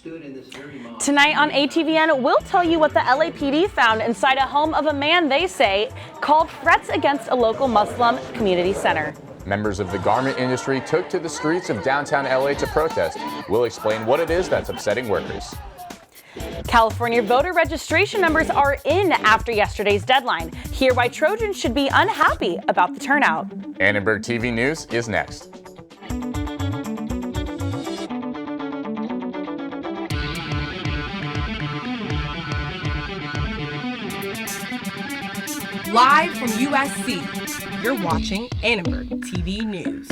Tonight on ATVN, we'll tell you what the LAPD found inside a home of a man they say called threats against a local Muslim community center. Members of the garment industry took to the streets of downtown LA to protest. We'll explain what it is that's upsetting workers. California voter registration numbers are in after yesterday's deadline. Hear why Trojans should be unhappy about the turnout. Annenberg TV News is next. Live from USC, you're watching Annenberg TV News.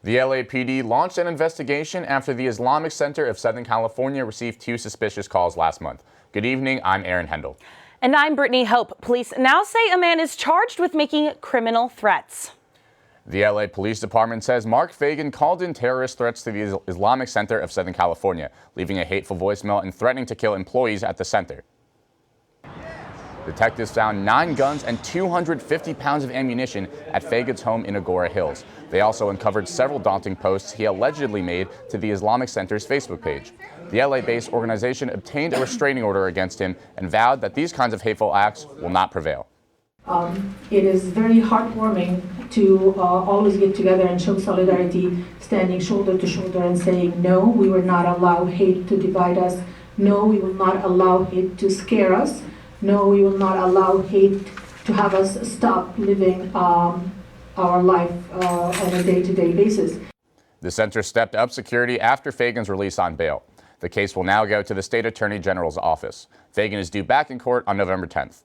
The LAPD launched an investigation after the Islamic Center of Southern California received 2 suspicious calls last month. Good evening, I'm Aaron Hendel. And I'm Brittany Hope. Police now say a man is charged with making criminal threats. The LA Police Department says Mark Fagan called in terrorist threats to the Islamic Center of Southern California, leaving a hateful voicemail and threatening to kill employees at the center. Detectives found 9 guns and 250 pounds of ammunition at Fagan's home in Agora Hills. They also uncovered several daunting posts he allegedly made to the Islamic Center's Facebook page. The LA-based organization obtained a restraining order against him and vowed that these kinds of hateful acts will not prevail. It is very heartwarming to always get together and show solidarity, standing shoulder to shoulder and saying, no, we will not allow hate to divide us. No, we will not allow hate to scare us. No, we will not allow hate to have us stop living our life on a day-to-day basis. The center stepped up security after Fagan's release on bail. The case will now go to the State Attorney General's office. Fagan is due back in court on November 10th.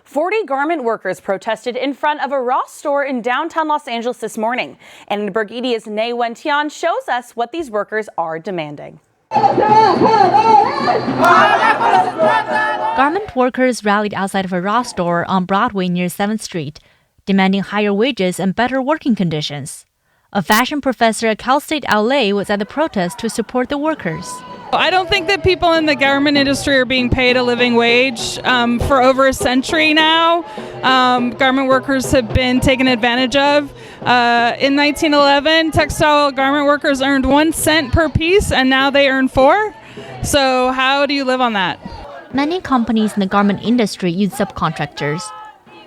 40 garment workers protested in front of a Ross store in downtown Los Angeles this morning. Annenberg Media's Nay Wen-Tian shows us what these workers are demanding. Garment workers rallied outside of a Ross store on Broadway near 7th Street, demanding higher wages and better working conditions. A fashion professor at Cal State LA was at the protest to support the workers. I don't think that people in the garment industry are being paid a living wage. For over a century now, garment workers have been taken advantage of. In 1911, textile garment workers earned 1 cent per piece, and now they earn 4. So how do you live on that? Many companies in the garment industry use subcontractors.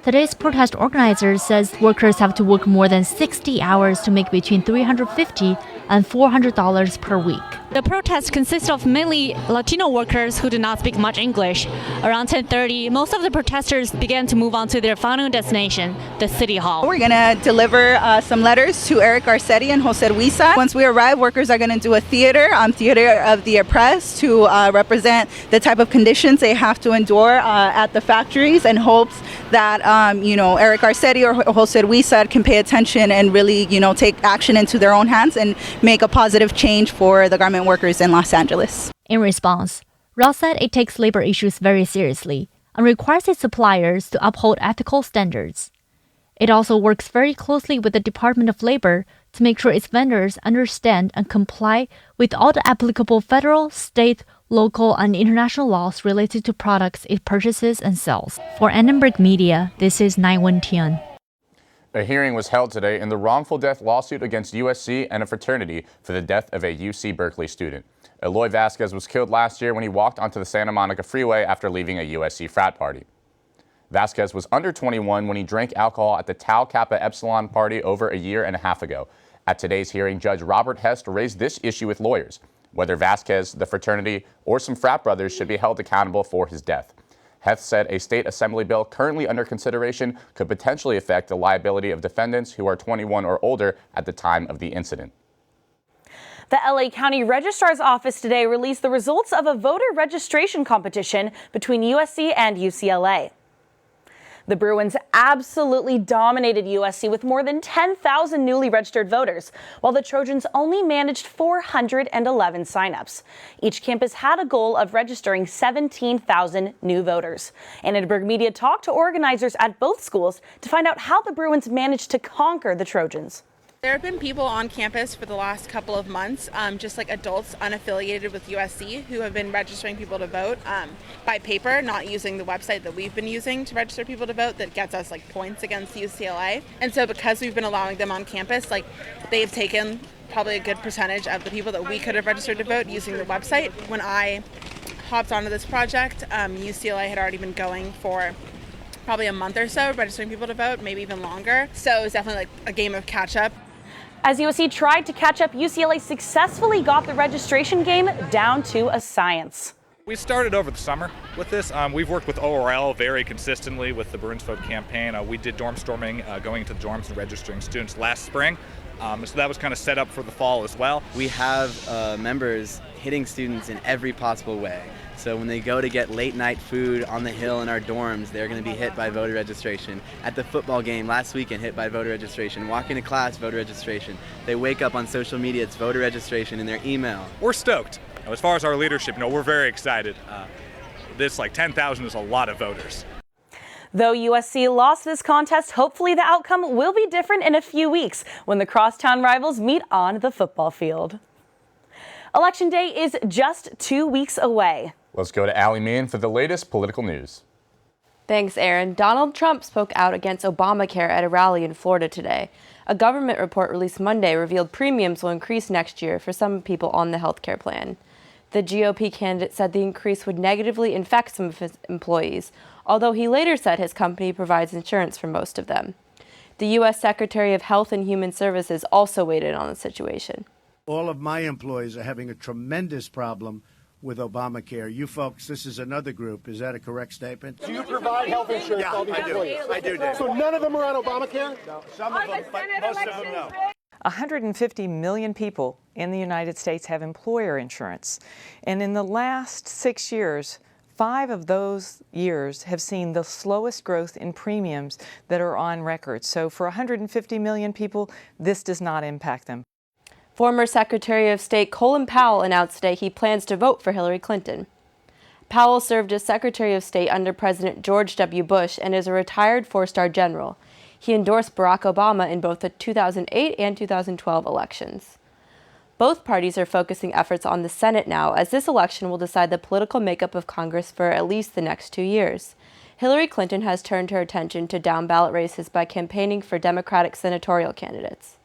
Today's protest organizers says workers have to work more than 60 hours to make between $350 and $400 per week. The protest consists of mainly Latino workers who do not speak much English. Around 10:30, most of the protesters began to move on to their final destination, the City Hall. We're going to deliver some letters to Eric Garcetti and Jose Luisa. Once we arrive, workers are going to do a theater of the oppressed to represent the type of conditions they have to endure at the factories, in hopes that Eric Garcetti or Jose Luisa can pay attention and really take action into their own hands and make a positive change for the garment workers in Los Angeles. In response, Ross said it takes labor issues very seriously and requires its suppliers to uphold ethical standards. It also works very closely with the Department of Labor to make sure its vendors understand and comply with all the applicable federal, state, local, and international laws related to products it purchases and sells. For Annenberg Media, this is Nay Wen-Tian. A hearing was held today in the wrongful death lawsuit against USC and a fraternity for the death of a UC Berkeley student. Eloy Vasquez was killed last year when he walked onto the Santa Monica freeway after leaving a USC frat party. Vasquez was under 21 when he drank alcohol at the Tau Kappa Epsilon party over a year and a half ago. At today's hearing, Judge Robert Hest raised this issue with lawyers, whether Vasquez, the fraternity, or some frat brothers should be held accountable for his death. Heth said a state assembly bill currently under consideration could potentially affect the liability of defendants who are 21 or older at the time of the incident. The LA County Registrar's Office today released the results of a voter registration competition between USC and UCLA. The Bruins absolutely dominated USC with more than 10,000 newly registered voters, while the Trojans only managed 411 signups. Each campus had a goal of registering 17,000 new voters. Annenberg Media talked to organizers at both schools to find out how the Bruins managed to conquer the Trojans. There have been people on campus for the last couple of months, just like adults unaffiliated with USC, who have been registering people to vote by paper, not using the website that we've been using to register people to vote that gets us like points against UCLA. And so because we've been allowing them on campus, like they've taken probably a good percentage of the people that we could have registered to vote using the website. When I hopped onto this project, UCLA had already been going for probably a month or so, registering people to vote, maybe even longer. So it was definitely like a game of catch up. As USC tried to catch up, UCLA successfully got the registration game down to a science. We started over the summer with this. We've worked with ORL very consistently with the Bruins Vote campaign. We did dorm storming, going into the dorms and registering students last spring. So that was kind of set up for the fall as well. We have members hitting students in every possible way. So when they go to get late night food on the Hill in our dorms, they're going to be hit by voter registration. At the football game last weekend, hit by voter registration. Walking to class, voter registration. They wake up on social media, it's voter registration in their email. We're stoked. As far as our leadership, we're very excited. This, like 10,000 is a lot of voters. Though USC lost this contest, hopefully the outcome will be different in a few weeks when the crosstown rivals meet on the football field. Election Day is just 2 weeks away. Let's go to Allie Meehan for the latest political news. Thanks, Aaron. Donald Trump spoke out against Obamacare at a rally in Florida today. A government report released Monday revealed premiums will increase next year for some people on the health care plan. The GOP candidate said the increase would negatively affect some of his employees, although he later said his company provides insurance for most of them. The U.S. Secretary of Health and Human Services also weighed in on the situation. All of my employees are having a tremendous problem with Obamacare. You folks, this is another group. Is that a correct statement? Do you provide health insurance to all these employees? I do, Dave. So none of them are on Obamacare? No, some of them, but most of them no. 150 million people in the United States have employer insurance. And in the last 6 years, 5 of those years have seen the slowest growth in premiums that are on record. So for 150 million people, this does not impact them. Former Secretary of State Colin Powell announced today he plans to vote for Hillary Clinton. Powell served as Secretary of State under President George W. Bush and is a retired 4-star general. He endorsed Barack Obama in both the 2008 and 2012 elections. Both parties are focusing efforts on the Senate now, as this election will decide the political makeup of Congress for at least the next 2 years. Hillary Clinton has turned her attention to down-ballot races by campaigning for Democratic senatorial candidates.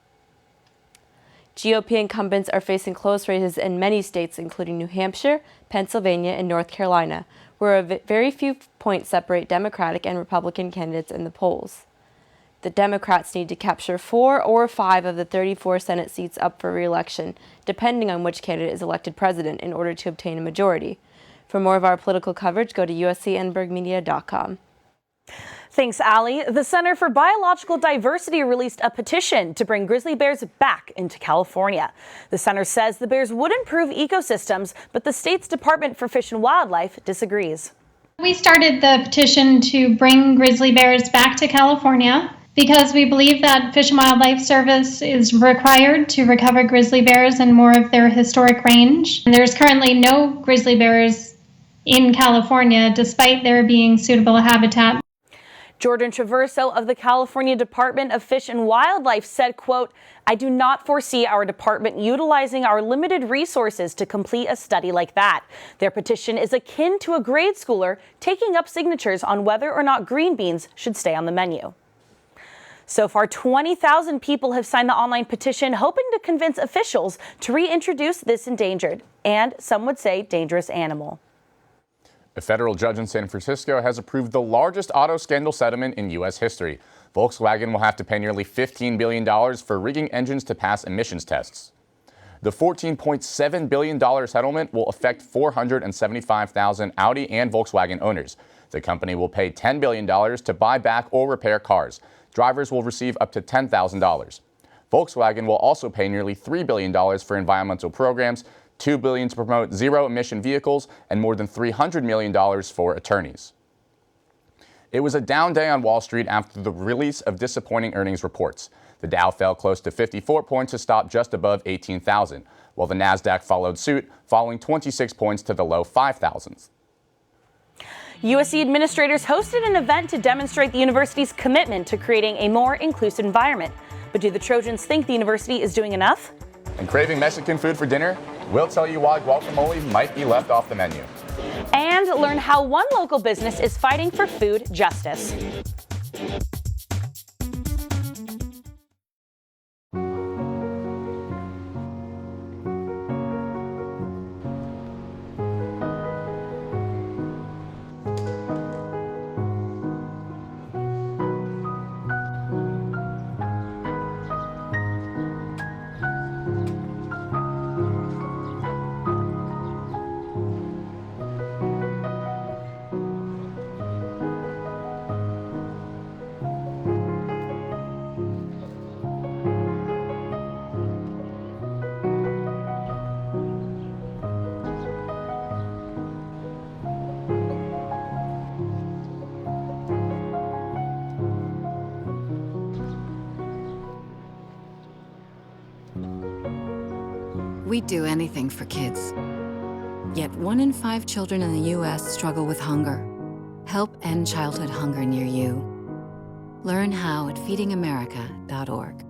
GOP incumbents are facing close races in many states, including New Hampshire, Pennsylvania, and North Carolina, where very few points separate Democratic and Republican candidates in the polls. The Democrats need to capture 4 or 5 of the 34 Senate seats up for re-election, depending on which candidate is elected president, in order to obtain a majority. For more of our political coverage, go to uscannenbergmedia.com. Thanks, Allie. The Center for Biological Diversity released a petition to bring grizzly bears back into California. The center says the bears would improve ecosystems, but the state's Department for Fish and Wildlife disagrees. We started the petition to bring grizzly bears back to California because we believe that Fish and Wildlife Service is required to recover grizzly bears in more of their historic range. And there's currently no grizzly bears in California, despite there being suitable habitat. Jordan Traverso of the California Department of Fish and Wildlife said, quote, "I do not foresee our department utilizing our limited resources to complete a study like that. Their petition is akin to a grade schooler taking up signatures on whether or not green beans should stay on the menu." So far, 20,000 people have signed the online petition, hoping to convince officials to reintroduce this endangered and, some would say, dangerous animal. A federal judge in San Francisco has approved the largest auto scandal settlement in U.S. history. Volkswagen will have to pay nearly $15 billion for rigging engines to pass emissions tests. The $14.7 billion settlement will affect 475,000 Audi and Volkswagen owners. The company will pay $10 billion to buy back or repair cars. Drivers will receive up to $10,000. Volkswagen will also pay nearly $3 billion for environmental programs, $2 billion to promote zero-emission vehicles, and more than $300 million for attorneys. It was a down day on Wall Street after the release of disappointing earnings reports. The Dow fell close to 54 points to stop just above 18,000, while the Nasdaq followed suit, falling 26 points to the low 5,000s. USC administrators hosted an event to demonstrate the university's commitment to creating a more inclusive environment. But do the Trojans think the university is doing enough? And craving Mexican food for dinner? We'll tell you why guacamole might be left off the menu. And learn how one local business is fighting for food justice. We'd do anything for kids. Yet 1 in 5 children in the U.S. struggle with hunger. Help end childhood hunger near you. Learn how at feedingamerica.org.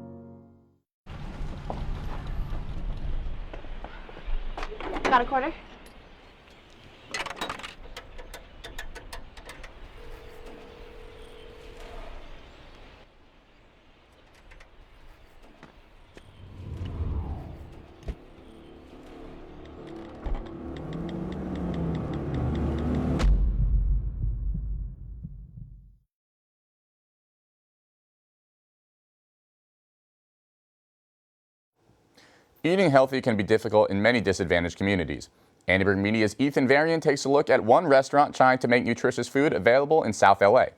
Got a quarter? Eating healthy can be difficult in many disadvantaged communities. Annenberg Media's Ethan Varian takes a look at one restaurant trying to make nutritious food available in South LA.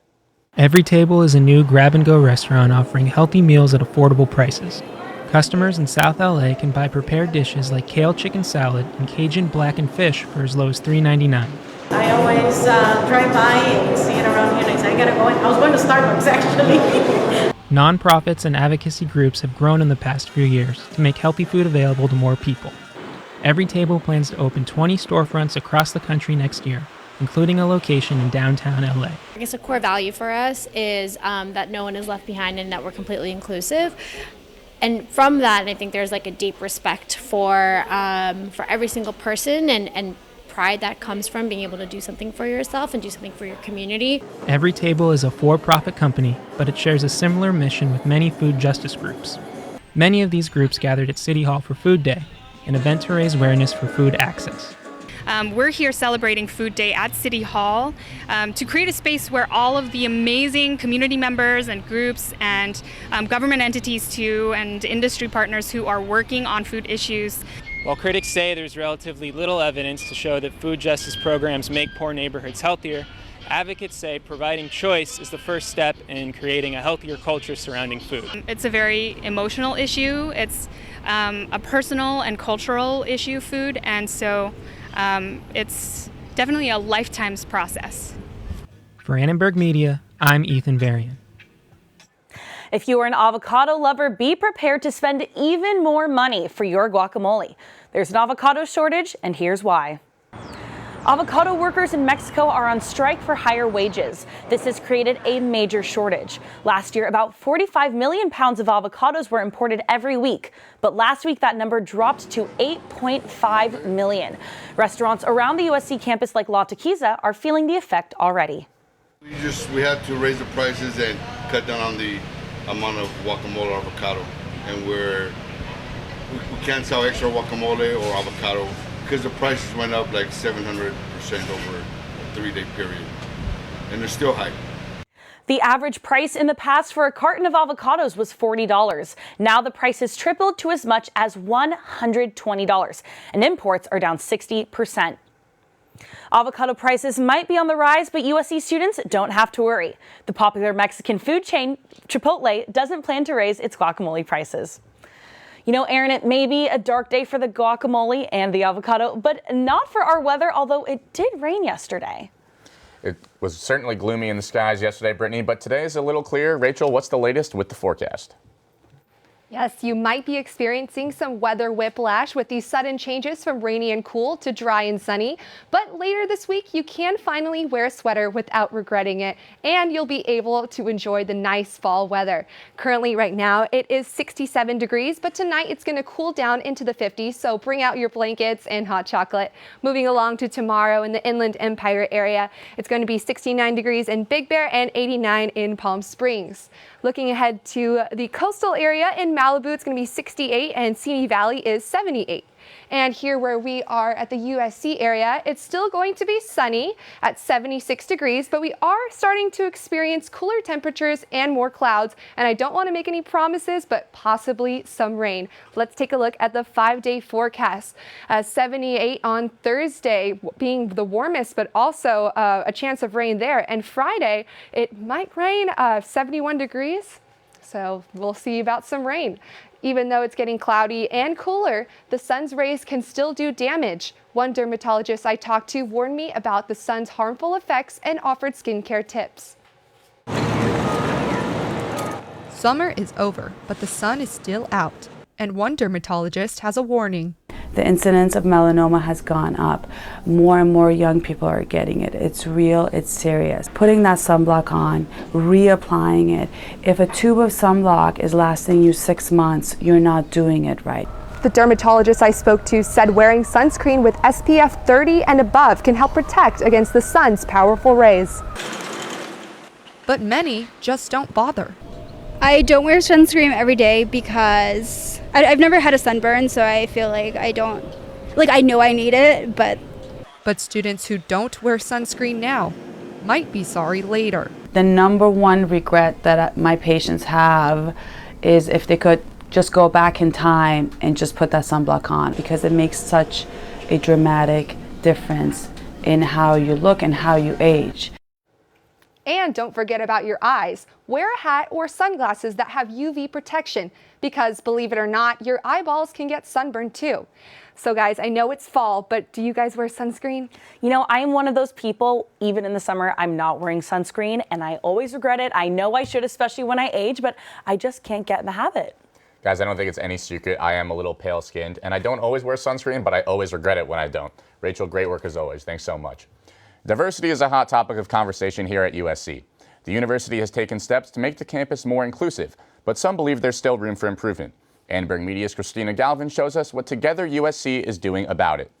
Every Table is a new grab-and-go restaurant offering healthy meals at affordable prices. Customers in South LA can buy prepared dishes like kale chicken salad and Cajun blackened fish for as low as $3.99. I always drive by and see it around here and I say, I gotta go in. I was going to Starbucks actually. Nonprofits and advocacy groups have grown in the past few years to make healthy food available to more people. Every Table plans to open 20 storefronts across the country next year, including a location in downtown LA. I guess a core value for us is that no one is left behind and that we're completely inclusive. And from that, I think there's like a deep respect for every single person and pride that comes from being able to do something for yourself and do something for your community. Every Table is a for-profit company, but it shares a similar mission with many food justice groups. Many of these groups gathered at City Hall for Food Day, an event to raise awareness for food access. We're here celebrating Food Day at City Hall to create a space where all of the amazing community members and groups and government entities too and industry partners who are working on food issues. While critics say there's relatively little evidence to show that food justice programs make poor neighborhoods healthier, advocates say providing choice is the first step in creating a healthier culture surrounding food. It's a very emotional issue. It's a personal and cultural issue, food, and so it's definitely a lifetime's process. For Annenberg Media, I'm Ethan Varian. If you are an avocado lover, be prepared to spend even more money for your guacamole. There's an avocado shortage, and here's why. Avocado workers in Mexico are on strike for higher wages. This has created a major shortage. Last year, about 45 million pounds of avocados were imported every week. But last week, that number dropped to 8.5 million. Restaurants around the USC campus like La Taquiza are feeling the effect already. We had to raise the prices and cut down on the amount of guacamole or avocado. And we can't sell extra guacamole or avocado because the prices went up like 700% over a 3-day period. And they're still high. The average price in the past for a carton of avocados was $40. Now the price has tripled to as much as $120, and imports are down 60%. Avocado prices might be on the rise, but USC students don't have to worry. The popular Mexican food chain, Chipotle, doesn't plan to raise its guacamole prices. You know, Aaron, it may be a dark day for the guacamole and the avocado, but not for our weather, although it did rain yesterday. It was certainly gloomy in the skies yesterday, Brittany, but today is a little clearer. Rachel, what's the latest with the forecast? Yes, you might be experiencing some weather whiplash with these sudden changes from rainy and cool to dry and sunny. But later this week, you can finally wear a sweater without regretting it, and you'll be able to enjoy the nice fall weather. Currently, right now, it is 67 degrees, but tonight it's going to cool down into the 50s, so bring out your blankets and hot chocolate. Moving along to tomorrow in the Inland Empire area, it's going to be 69 degrees in Big Bear and 89 in Palm Springs. Looking ahead to the coastal area in Malibu, it's going to be 68 and Simi Valley is 78. And here where we are at the USC area, it's still going to be sunny at 76 degrees, but we are starting to experience cooler temperatures and more clouds. And I don't want to make any promises, but possibly some rain. Let's take a look at the 5-day forecast. 78 on Thursday being the warmest, but also a chance of rain there. And Friday, it might rain 71 degrees. So we'll see about some rain. Even though it's getting cloudy and cooler, the sun's rays can still do damage. One dermatologist I talked to warned me about the sun's harmful effects and offered skincare tips. Summer is over, but the sun is still out. And one dermatologist has a warning. The incidence of melanoma has gone up. More and more young people are getting it. It's real, it's serious. Putting that sunblock on, reapplying it. If a tube of sunblock is lasting you 6 months, you're not doing it right. The dermatologist I spoke to said wearing sunscreen with SPF 30 and above can help protect against the sun's powerful rays. But many just don't bother. I don't wear sunscreen every day because I've never had a sunburn, so I feel like I know I need it, but students who don't wear sunscreen now might be sorry later. The number one regret that my patients have is if they could just go back in time and just put that sunblock on, because it makes such a dramatic difference in how you look and how you age. And don't forget about your eyes. Wear a hat or sunglasses that have UV protection because, believe it or not, your eyeballs can get sunburned too. So guys, I know it's fall, but do you guys wear sunscreen? You know, I am one of those people, even in the summer, I'm not wearing sunscreen and I always regret it. I know I should, especially when I age, but I just can't get in the habit. Guys, I don't think it's any secret. I am a little pale skinned and I don't always wear sunscreen, but I always regret it when I don't. Rachel, great work as always. Thanks so much. Diversity is a hot topic of conversation here at USC. The university has taken steps to make the campus more inclusive, but some believe there's still room for improvement. Annenberg Media's Christina Galvin shows us what Together USC is doing about it.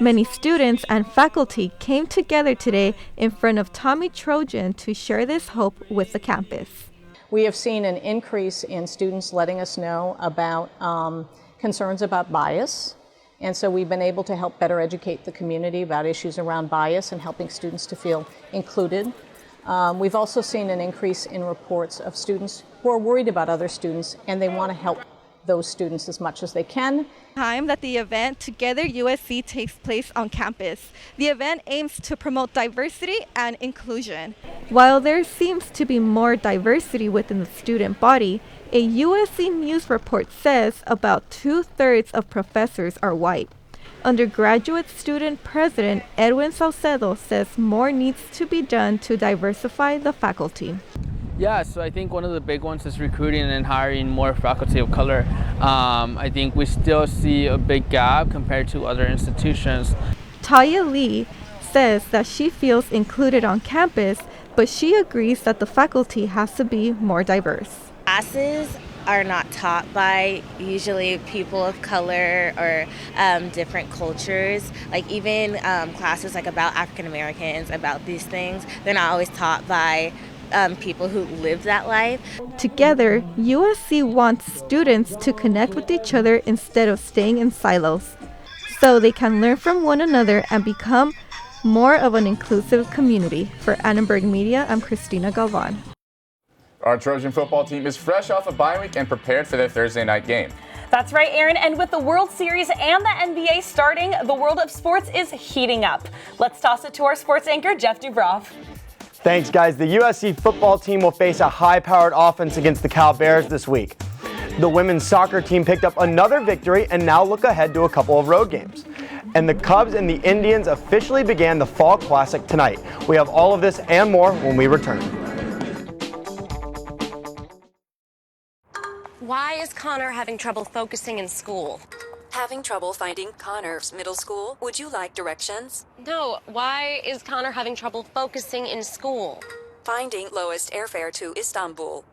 Many students and faculty came together today in front of Tommy Trojan to share this hope with the campus. We have seen an increase in students letting us know about concerns about bias. And so we've been able to help better educate the community about issues around bias and helping students to feel included. We've also seen an increase in reports of students who are worried about other students and they want to help those students as much as they can. Time that the event Together USC takes place on campus. The event aims to promote diversity and inclusion. While there seems to be more diversity within the student body, a USC News report says about 2/3 of professors are white. Undergraduate student president Edwin Saucedo says more needs to be done to diversify the faculty. Yeah, so I think one of the big ones is recruiting and hiring more faculty of color. I think we still see a big gap compared to other institutions. Taya Lee says that she feels included on campus, but she agrees that the faculty has to be more diverse. Classes are not taught by usually people of color or different cultures. Like even classes like about African Americans, about these things, they're not always taught by people who live that life. Together, USC wants students to connect with each other instead of staying in silos, so they can learn from one another and become more of an inclusive community. For Annenberg Media, I'm Christina Galvan. Our Trojan football team is fresh off a bye week and prepared for their Thursday night game. That's right, Aaron, and with the World Series and the NBA starting, the world of sports is heating up. Let's toss it to our sports anchor, Jeff Dubroff. Thanks, guys. The USC football team will face a high-powered offense against the Cal Bears this week. The women's soccer team picked up another victory and now look ahead to a couple of road games. And the Cubs and the Indians officially began the Fall Classic tonight. We have all of this and more when we return. Why is Connor having trouble focusing in school? Having trouble finding Connor's middle school? Would you like directions? No, why is Connor having trouble focusing in school? Finding lowest airfare to Istanbul.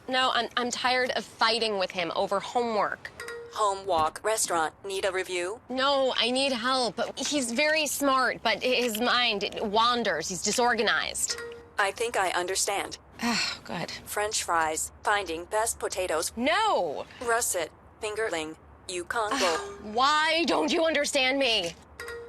No, I'm tired of fighting with him over homework. Home, walk, restaurant. Need a review? No, I need help. He's very smart, but his mind wanders. He's disorganized. I think I understand. Oh, good. French fries. Finding best potatoes. No! Russet. Fingerling. Yukon Bowl. Why don't you understand me?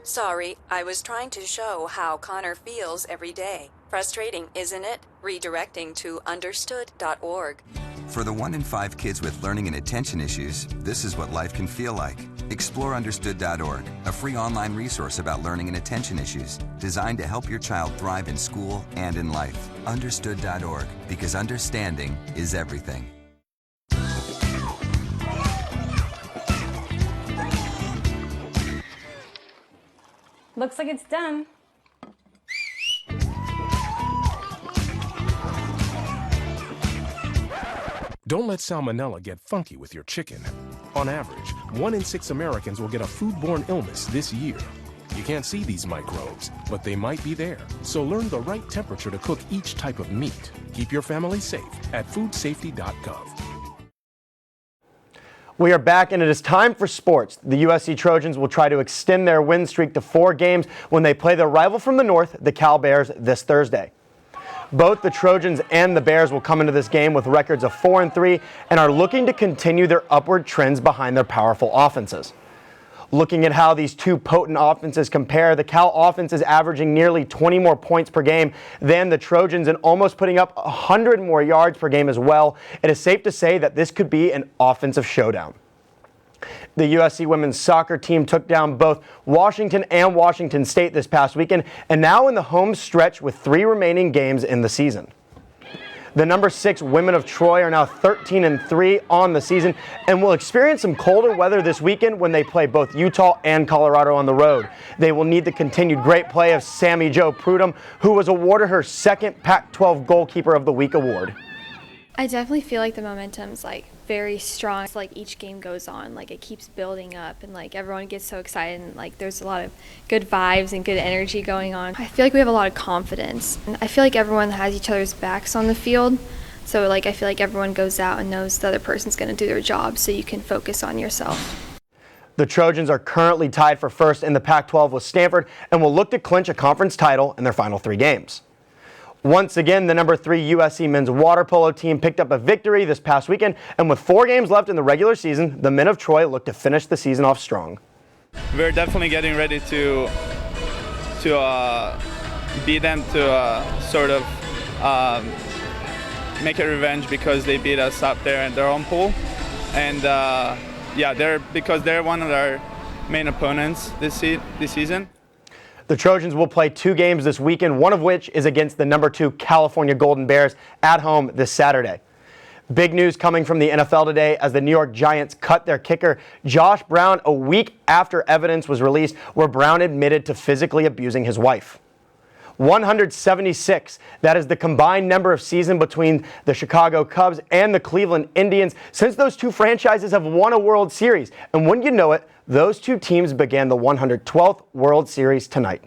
Sorry, I was trying to show how Connor feels every day. Frustrating, isn't it? Redirecting to understood.org. For the 1 in 5 kids with learning and attention issues, this is what life can feel like. Explore understood.org, a free online resource about learning and attention issues, designed to help your child thrive in school and in life. Understood.org, because understanding is everything. Looks like it's done. Don't let salmonella get funky with your chicken. On average, 1 in 6 Americans will get a foodborne illness this year. You can't see these microbes, but they might be there. So learn the right temperature to cook each type of meat. Keep your family safe at foodsafety.gov. We are back, and it is time for sports. The USC Trojans will try to extend their win streak to 4 games when they play their rival from the north, the Cal Bears, this Thursday. Both the Trojans and the Bears will come into this game with records of 4-3 and are looking to continue their upward trends behind their powerful offenses. Looking at how these two potent offenses compare, the Cal offense is averaging nearly 20 more points per game than the Trojans and almost putting up 100 more yards per game as well. It is safe to say that this could be an offensive showdown. The USC women's soccer team took down both Washington and Washington State this past weekend and now in the home stretch with 3 remaining games in the season. The number 6 women of Troy are now 13-3 on the season and will experience some colder weather this weekend when they play both Utah and Colorado on the road. They will need the continued great play of Sammy Jo Prudhomme, who was awarded her 2nd Pac-12 Goalkeeper of the Week award. I definitely feel like the momentum's very strong. It's each game goes on, it keeps building up and everyone gets so excited and there's a lot of good vibes and good energy going on. I feel like we have a lot of confidence and I feel like everyone has each other's backs on the field. So I feel like everyone goes out and knows the other person's going to do their job so you can focus on yourself. The Trojans are currently tied for first in the Pac-12 with Stanford and will look to clinch a conference title in their final 3 games. Once again, the number 3 USC men's water polo team picked up a victory this past weekend, and with 4 games left in the regular season, the men of Troy look to finish the season off strong. We're definitely getting ready to beat them, to sort of make a revenge because they beat us up there in their own pool, and because they're one of our main opponents this season. The Trojans will play 2 games this weekend, one of which is against the number 2 California Golden Bears at home this Saturday. Big news coming from the NFL today as the New York Giants cut their kicker Josh Brown a week after evidence was released where Brown admitted to physically abusing his wife. 176, that is the combined number of seasons between the Chicago Cubs and the Cleveland Indians since those 2 franchises have won a World Series. And wouldn't you know it, those 2 teams began the 112th World Series tonight.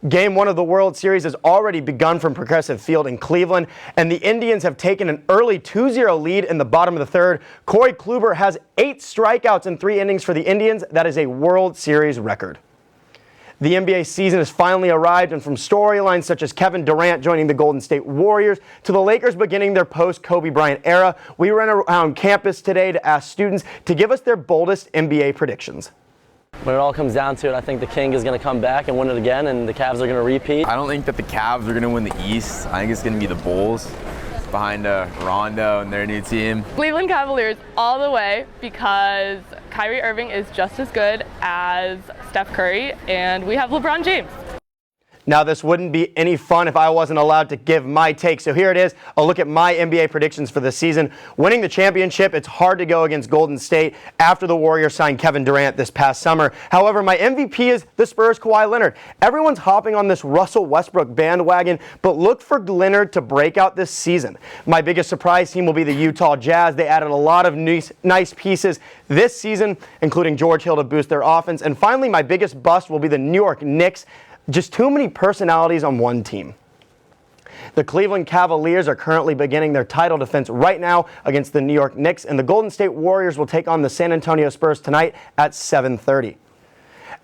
Game 1 of the World Series has already begun from Progressive Field in Cleveland, and the Indians have taken an early 2-0 lead in the bottom of the 3rd. Corey Kluber has 8 strikeouts in 3 innings for the Indians. That is a World Series record. The NBA season has finally arrived, and from storylines such as Kevin Durant joining the Golden State Warriors to the Lakers beginning their post-Kobe Bryant era, we ran around campus today to ask students to give us their boldest NBA predictions. When it all comes down to it, I think the King is going to come back and win it again, and the Cavs are going to repeat. I don't think that the Cavs are going to win the East. I think it's going to be the Bulls behind Rondo and their new team. Cleveland Cavaliers all the way because Kyrie Irving is just as good as Steph Curry, and we have LeBron James. Now, this wouldn't be any fun if I wasn't allowed to give my take, so here it is, a look at my NBA predictions for this season. Winning the championship, it's hard to go against Golden State after the Warriors signed Kevin Durant this past summer. However, my MVP is the Spurs' Kawhi Leonard. Everyone's hopping on this Russell Westbrook bandwagon, but look for Leonard to break out this season. My biggest surprise team will be the Utah Jazz. They added a lot of nice pieces this season, including George Hill to boost their offense. And finally, my biggest bust will be the New York Knicks. Just too many personalities on one team. The Cleveland Cavaliers are currently beginning their title defense right now against the New York Knicks, and the Golden State Warriors will take on the San Antonio Spurs tonight at 7:30.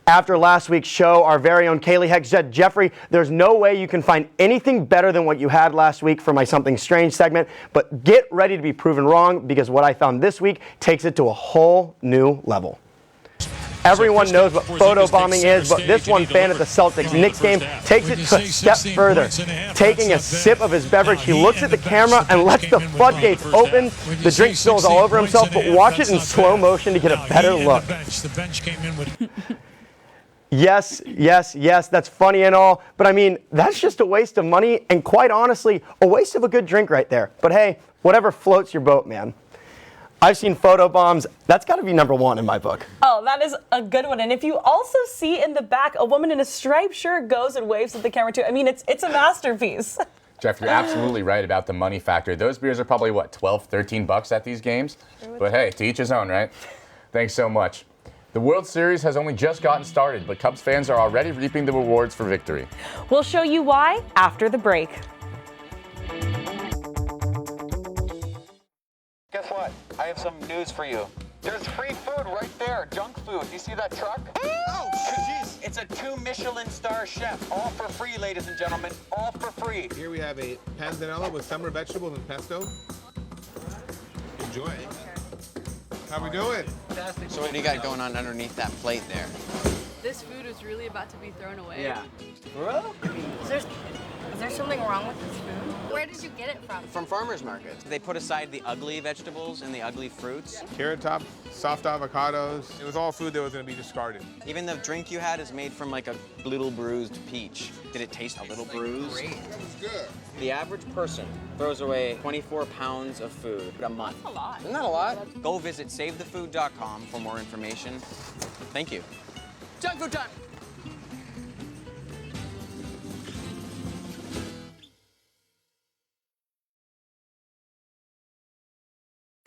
After last week's show, our very own Kaylee Heck said, Jeffrey, there's no way you can find anything better than what you had last week for my Something Strange segment, but get ready to be proven wrong because what I found this week takes it to a whole new level. Everyone knows what photobombing is, but this one fan at the Celtics-Knicks game takes it to a step further. Taking a sip of his beverage, he looks at the camera and lets the floodgates open. The drink spills all over himself, but watch it in slow motion to get a better look. Yes, that's funny and all, but I mean, that's just a waste of money and quite honestly, a waste of a good drink right there. But hey, whatever floats your boat, man. I've seen photobombs. That's got to be #1 in my book. Oh, that is a good one. And if you also see in the back a woman in a striped shirt goes and waves at the camera too, I mean, it's a masterpiece. Jeff, you're absolutely right about the money factor. Those beers are probably, what, 12, 13 bucks at these games? But hey, to each his own, right? Thanks so much. The World Series has only just gotten started, but Cubs fans are already reaping the rewards for victory. We'll show you why after the break. Guess what? I have some news for you. There's free food right there, junk food. Do you see that truck? Oh, jeez. It's a 2 Michelin star chef. All for free, ladies and gentlemen. All for free. Here we have a panzanella with summer vegetables and pesto. Enjoy. How we doing? Fantastic. So what do you got going on underneath that plate there? This food is really about to be thrown away. Yeah. Bro? Is there something wrong with this food? Where did you get it from? From farmers markets. They put aside the ugly vegetables and the ugly fruits. Carrot top, soft avocados. It was all food that was going to be discarded. Even the drink you had is made from like a little bruised peach. Did it taste a little bruised? Great. It was good. The average person throws away 24 pounds of food a month. That's a lot. Isn't that a lot? Go visit SaveTheFood.com for more information. Thank you. Junk food time!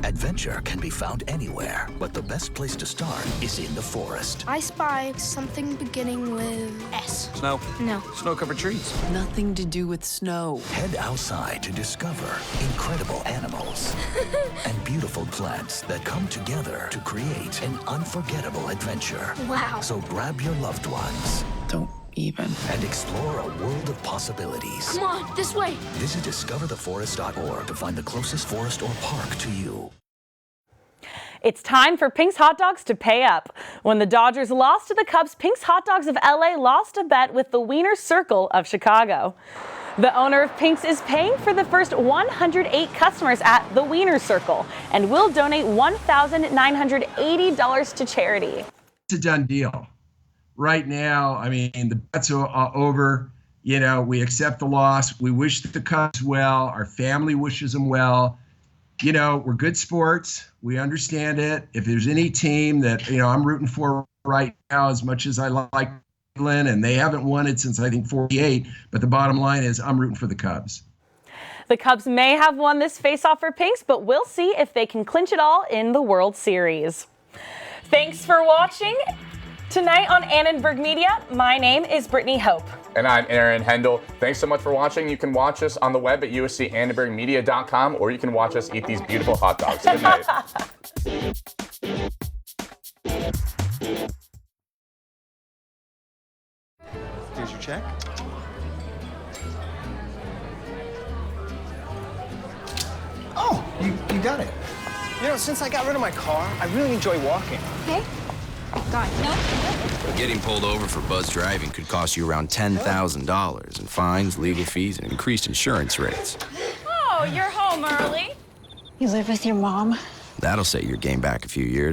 Adventure can be found anywhere, but the best place to start is in the forest. I spy something beginning with S. Snow? No. Snow-covered trees. Nothing to do with snow. Head outside to discover incredible animals and beautiful plants that come together to create an unforgettable adventure. Wow. So grab your loved ones. Don't even. And explore a world of possibilities. Come on, this way. Visit discovertheforest.org to find the closest forest or park to you. It's time for Pink's Hot Dogs to pay up. When the Dodgers lost to the Cubs, Pink's Hot Dogs of LA lost a bet with the Wiener Circle of Chicago. The owner of Pink's is paying for the first 108 customers at the Wiener Circle and will donate $1,980 to charity. It's a done deal. Right now, I mean, the bets are over. You know, we accept the loss. We wish the Cubs well. Our family wishes them well. You know, we're good sports. We understand it. If there's any team that, you know, I'm rooting for right now as much as I like Cleveland, and they haven't won it since, I think, 48, but the bottom line is I'm rooting for the Cubs. The Cubs may have won this face-off for Pinks, but we'll see if they can clinch it all in the World Series. Thanks for watching. Tonight on Annenberg Media, my name is Brittany Hope. And I'm Aaron Hendel. Thanks so much for watching. You can watch us on the web at uscannenbergmedia.com, or you can watch us eat these beautiful hot dogs. Good night. Here's your check. Oh, you got it. You know, since I got rid of my car, I really enjoy walking. Okay. Got it. No. Getting pulled over for buzz driving could cost you around $10,000 in fines, legal fees, and increased insurance rates. Oh, you're home early. You live with your mom? That'll set your game back a few years.